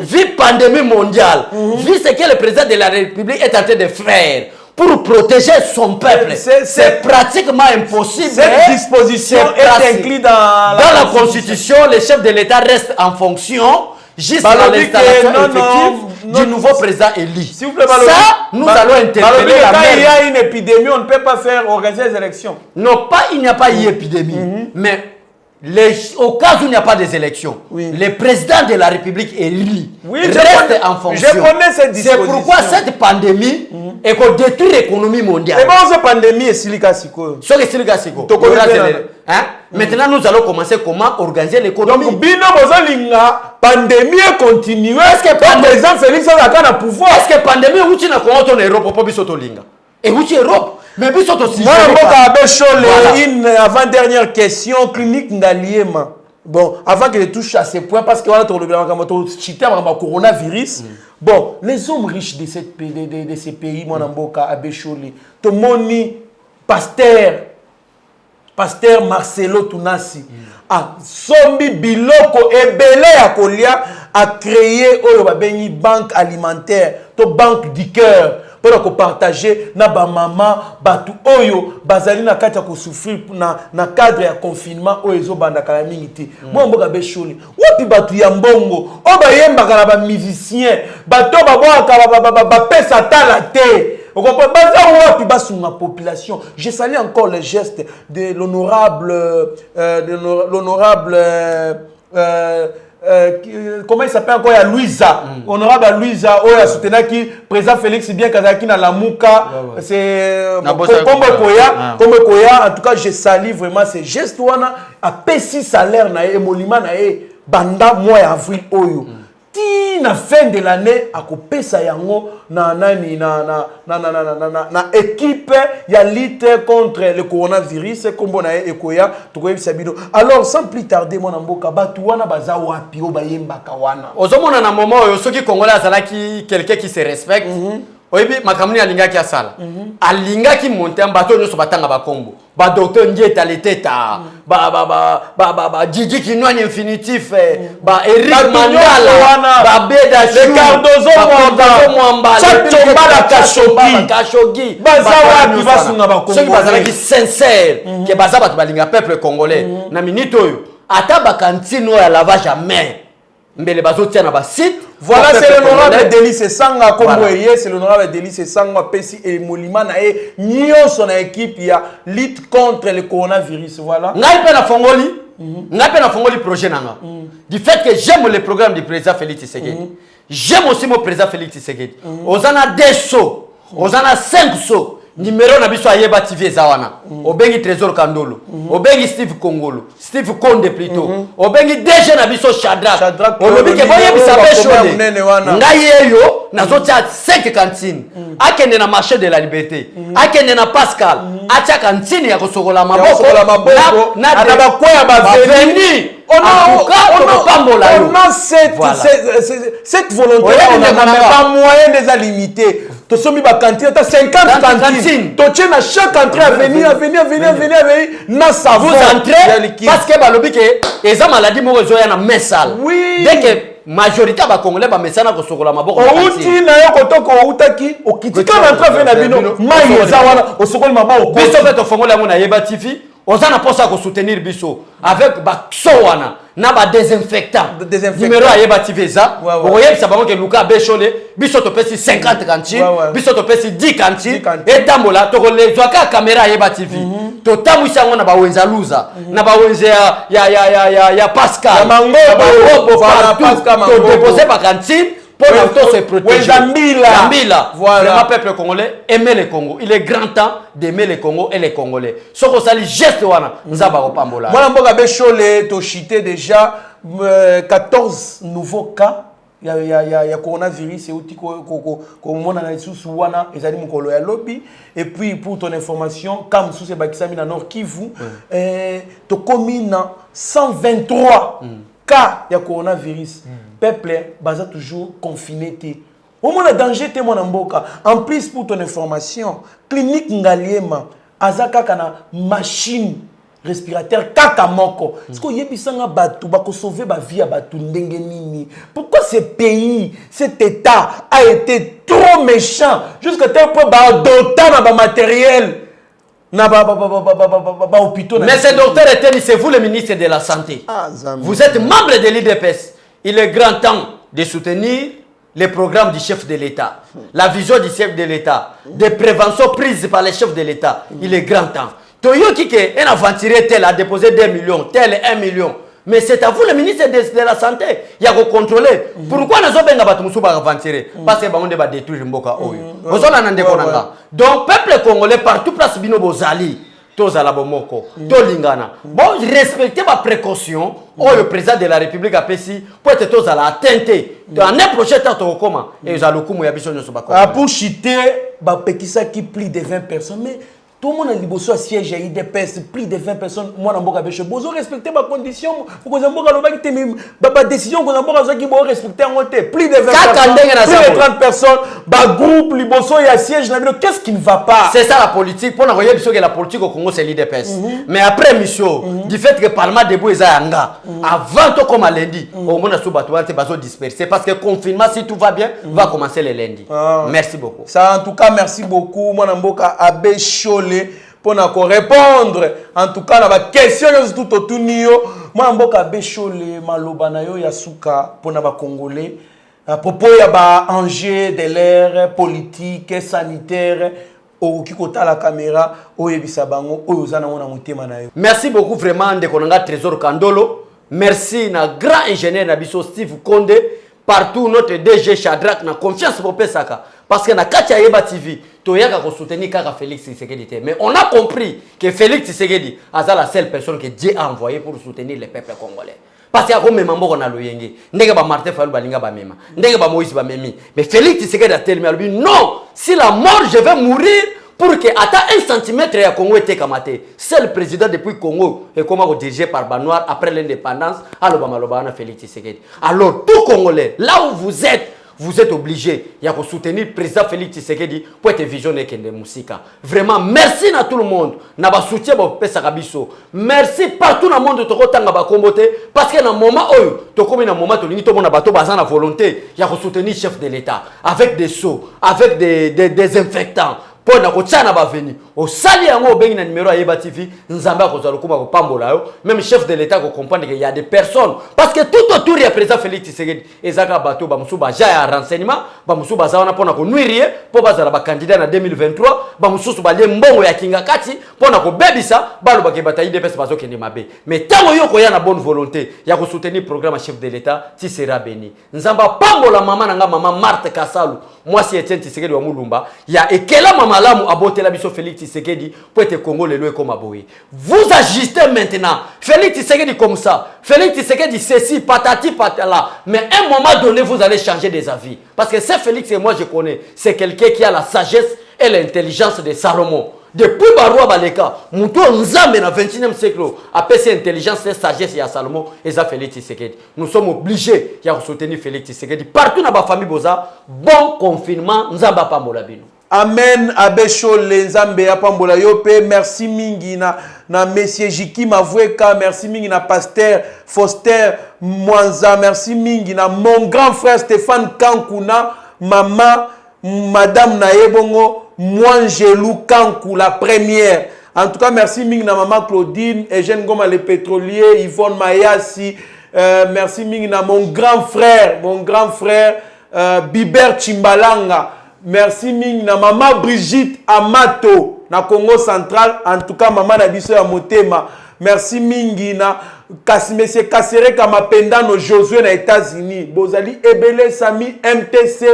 vu pandémie mondiale, vu ce que le président de la République est en train de faire pour protéger son peuple, c'est pratiquement impossible. Cette disposition est inclue dans la Constitution. Le chef de l'État reste en fonction jusqu'à l'installation effective du nouveau président élu. S'il vous plaît, ça, nous allons interpeller la quand il y a une épidémie, on ne peut pas faire organiser les élections. Non, il n'y a pas eu épidémie, mais au cas où il n'y a pas des élections, le président de la République élu reste en fonction. Je connais cette disposition. C'est pourquoi cette pandémie est qu'on détruit l'économie mondiale. Et bon, cette pandémie est silicasiko. C'est silicasiko. Maintenant, nous allons commencer comment organiser l'économie. Donc, la pandémie continue. Est-ce que le président Félix a un pouvoir? Est-ce que la pandémie est en Europe pour et où Europe? Mais moi, une avant-dernière question, clinique Ngaliema. Bon, avant que je touche à ces points, parce que on a le coronavirus, bon, les hommes riches de ces pays, moi, Namboka, Abécholi, Tomoni, Pasteur Marcelo Tunasi, Sombi Biloko, Ebele Akolia, a créé une banque alimentaire, une banque du cœur. Pour partager na ba maman batu oyo bazali na kati ya ko souffrir na cadre ya confinement oyo zo banda kala mingi moi mboka besholi wapi batu ya mbongo o ba yemba kala ba musicien bato ba boka ba pesa tala te on comprend baza wapi basunga population. Je salue encore le geste de l'honorable comment il s'appelle encore, il y a Louisa, honorable Louisa, il y a soutenu qui président Félix bien Kazaki na Lamuka, c'est comme Koya, en tout cas je salue vraiment ces gestes à P6 salaire na émolument na banda mois avril oyo. Ti na fin de l'année à couper ça yango na équipe ya lutte contre le coronavirus comme on a ekoya to ko bisabido. Alors sans plus tarder mon amboka batu wana baza wapi o bayemba kawana ozomona na moment oyo soki congolais azalaki quelqu'un qui se respecte oyebi makamuni alingaki asala alingaki monter bato nyoso batanga bakombo ba docteur Ndieta leteta ba Didi Kinwani infinitif ba Eric Mandala ba Beda le Cardozo Mwamba Chatomba la Kashogi baza wapi basunga bakombo soki bazalaki sincère que baza bato balinga peuple congolais na minute oyo ata ba cantine ya lavage à main mbele bazotia na ba site. Voilà, c'est l'honorable Délice Sanga, c'est l'honorable Délice Sanga, Pessi et Molima, Nio son équipe, il y a lutte contre le coronavirus, voilà. N'a pas na fongoli projet nanga. Du fait que j'aime le programme du président Félix Tshisekedi. J'aime aussi mon président Félix Tshisekedi. Ozana 2 sauts, ozana 5 sauts. Numéro na biso ayeba TV zawana. Obengi Trésor Kandolo, obengi Steve Kongolo, Steve Konde plutôt. Obengi DG na biso Shadrack. Olobi ke boye bisabe chole. Ngayeyo nazotia 5 cantines. Akende na marché de la liberté. Akende na Pascal. Atia cantine ya kosokola maboko. Na ba koya ba veni. On a cette volonté, on n'a pas moyen de limiter. Tu sommes à cantine, tu as 50 cantines. Tu as chaque entrée à venir. Vous entrez parce que balobi ke eza maladie mo zo ya na messal. Oui. Dès que majorité ba congolais ba messana ko sokola maboko. Outi na yo kotoko outaki okitika na entrée na bino. Mai wana osokola maboko. Biso fait fongola mo na Yeba TV. Ozana posa ko soutenir biso avec ba sowana na ba désinfectant. Numéro à Yeba TV za. Okoyeb sa bango ke Luka Bechole biso to pesi 50 cantines, biso to pesi 10 cantines et tambola to ko le zwaka caméra Yeba TV. To tamwisa ngona ba wenza luza na ba wenza ya Pascal. Mango ba Pascal to déposer ba cantine. Pour nous se protéger. Voilà. Le peuple congolais aime le Congo. Il est grand temps d'aimer le Congo et les Congolais. Ce qu'on s'allie geste wana nzaba opambola. Moi mboka bechole to chité déjà 14 nouveaux cas. Il y a coronavirus et outil ko mona na sous wana ezali mukolo ya lobby et puis pour ton information comme sous bakisami na Nord Kivu to komina 123 cas ya coronavirus. Peuple baza toujours confiné. Au moins le danger te mon mboka. En plus pour ton information, clinique Ngaliema azaka kana machine respirateur kaka moko. Est-ce que yebisanga batu bako sauver ba vie à batu ndenge nini? Pourquoi ce pays, cet état a été trop méchant jusqu'à tel point ba doter na ba matériel na ba hôpitaux. Mais ce docteur Eteni, c'est vous le ministre de la santé. Vous êtes membre de l'IDPS. Il est grand temps de soutenir les programmes du chef de l'État, la vision du chef de l'État, des préventions prises par les chefs de l'État. Il est grand temps. Toyo Kike, un aventurier tel a déposé 2 millions, tel 1 million. Mais c'est à vous le ministre de la Santé. Il y a qu'à contrôler. Pourquoi nous avons battu aventurier? Parce que nous avons détruit le Mboka. Donc, peuple congolais, partout, place Bino Bozali. Tolingana. Bon, respectez ma précaution. Oh, le président de la République a péci pour être tous à la tenter. Dans un projet, tant comment et vous allez le coup, pour chiter, Pekisa qui plus de 20 personnes. Mais tout le monde a liboso siège à IDPS, plus de 20 personnes, moi dans Mboka Bécho. Vous respectez ma condition, pour que vous ayez ma décision, que vous ayez respecté en côté. Plus de 20 personnes, plus de 30 personnes, groupe, liboso et siège. Qu'est-ce qui ne va pas? C'est ça la politique. Pour nous voyez que la politique au Congo c'est l'IDPS. Mais après mission, du fait que le Parlement debout est anga, avant tout comme à lundi, au moins sous bateau, c'est pas dispersé parce que le confinement, si tout va bien, va commencer le lundi. Merci beaucoup. Ça, en tout cas, merci beaucoup. Moi, Mboka Abbé Cholé pour nous répondre. En tout cas, la question est tout autour de moi, Mboka Abbé Cholé, Malobanayo Yasuka pour nous Congolais. À propos de enjeux de l'ère politique, sanitaire, au kikota la caméra, au yebisabango, au yozana mona mutema na yo. Merci beaucoup vraiment de Konanga Trésor Kandolo. Merci na grand ingénieur Nabiso Steve Konde. Partout notre DG Shadrach na confiance pour Pesaka. Parce que na Katia Yeba TV, Toyaka ko soutenir Kaka Félix Tshisekedi. Mais on a compris que Félix Tshisekedi est la seule personne que Dieu a envoyée pour soutenir le peuple congolais. Parce qu'il y a comme membre qu'on a loyengé. Ndenge ba Martin Fayulu balinga ba mema. Ndenge ba Moïse ba memi. Mais Félix Tshisekedi a tellement dit non, si la mort je vais mourir pour que à 1 centimètre ya Congo était kamaté. C'est le président depuis Congo et comment dirigé par Banoir après l'indépendance à l'Obama Félix Tshisekedi. Alors tout Congolais, là où vous êtes obligés de soutenir le président Félix Tshisekedi pour être visionnaire de Moussika. Vraiment, merci à tout le monde. Na ba soutien ba pesa kabiso. Merci partout dans le monde de tokotanga ba kombote parce que dans moment où tokomi na moment to lingi to mona bato baza na volonté ya soutenir chef de l'État avec des seaux, avec des désinfectants. Pour na kotsana ba veni. Au sali yango bengi na numéro Yeba TV, nzamba ko zalukuma ko pambola yo. Même chef de l'État ko comprendre qu'il y a des personnes parce que tout autour il y a président Félix Tshisekedi ezaka bato ba musu ba ja renseignement, ba musu ba zawana pona ko nuirie, po ba zala ba candidat na 2023, ba musu ba le mbongo ya kingakati pona ko bebisa, ba lo ba ke bataille de pesa bazo kende mabe. Mais tango yo ko ya na bonne volonté, ya ko soutenir programme chef de l'État, ti sera béni. Nzamba pambola mama nanga mama Marthe Kasalu, moi si Etienne Tshisekedi wa Mulumba, ya ekela mama malamu abote la biso Félix Tshisekedi pour être Congo le loin comme aboye. Vous agissez maintenant. Félix Tshisekedi comme ça. Félix Tshisekedi ceci, patati patala. Mais à un moment donné, vous allez changer des avis. Parce que c'est Félix et moi je connais. C'est quelqu'un qui a la sagesse et l'intelligence de Salomon. Depuis Baroua Baleka, Moutou Nzambe dans le 21e siècle, après cette intelligence et sagesse de Salomon, et ça Félix Tshisekedi. Nous sommes obligés de soutenir Félix Tshisekedi. Partout dans la famille Boza, bon confinement, Nzamba Pambolabino. Amen. Abesho Lenzambe Apambola Yope. Merci mingi na Monsieur Jiki Mavweka. Merci mingi na Pasteur Foster Mwanza. Merci mingi na mon grand frère Stéphane Kankuna. Maman, Madame Naebongo, Mwangelou Kankou, la première. En tout cas, merci mingi na Maman Claudine, Eugène Goma le pétrolier, Yvonne Mayasi. Merci mingi na mon grand frère Biber Chimbalanga. Merci ming na maman Brigitte Amato na Congo central. En tout cas maman na biso ya motema. Merci mingi na Monsieur Kasereka Mapendano Josué na États-Unis. Bozali Ebele Sami MTC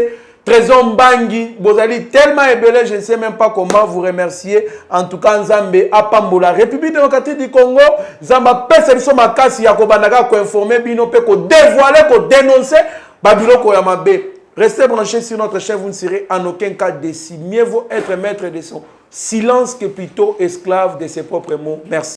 Trésor Mbangi. Bozali tellement Ebele, je ne sais même pas comment vous remercier. En tout cas Nzambe apambola République démocratique du Congo. Nzamba pesa biso makasi ya kobandaka ko informer bino pe ko dévoiler ko dénoncer babiloko ya mabe. Restez branchés sur notre chaîne, vous ne serez en aucun cas déçus. Mieux vaut être maître de son silence que plutôt esclave de ses propres mots. Merci.